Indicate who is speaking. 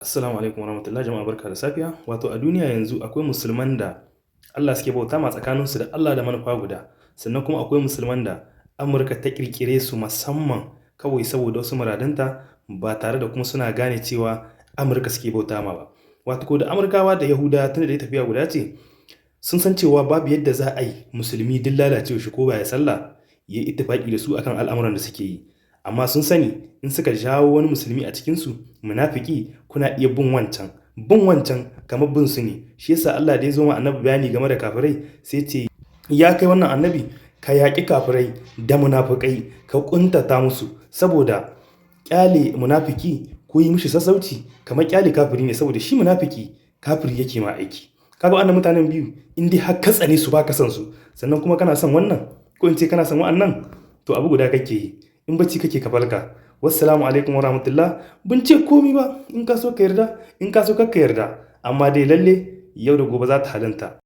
Speaker 1: Assalamu alaikum warahmatullahi jama'a barka da safiya. Wato a duniya yanzu akwai musulman da Allah suke bauta ma tsakaninsu da Allah da manufa guda. Sannan kuma akwai musulman da Amurka ta kirkire su musamman kawai saboda wasu muradanta ba tare da kuma suna gane cewa Amurka suke bauta ma ba. Wato ko da Amurkawa da Yahudawa tunda dai tafiya guda ce sun san cewa babu yadda za a yi musulmi duk lalacewa shi ko ba ya sallah ya yi ittifaki da su akan al'amuran da suke yi. Amma sun sani in suka jawo wani musulmi a cikinsu munafiki kuna iya bin wancan kamar bin su ne. Shi yasa Allah da ya zo ma annabi bayani game da kafirai sai ce ya kai wannan annabi ka yaƙi kafirai da munafikai ka ƙuntata musu saboda ƙyale munafiki ko yi mishi sassauci kamar ƙyale kafiri ne saboda shi munafiki kafiri yake ma aiki. Kaga wannan mutanen biyu in dai har ka tsane su ba ka san su sannan kuma kana son wannan ko in ce kana son wa'annan to abu guda kake yi. In bacci kake ka falka. Wassalamu alaikum warahmatullah. Ban ce komi ba in ka so ka yarda in ka so ka yarda amma dai lalle yau da gobe za ta halanta.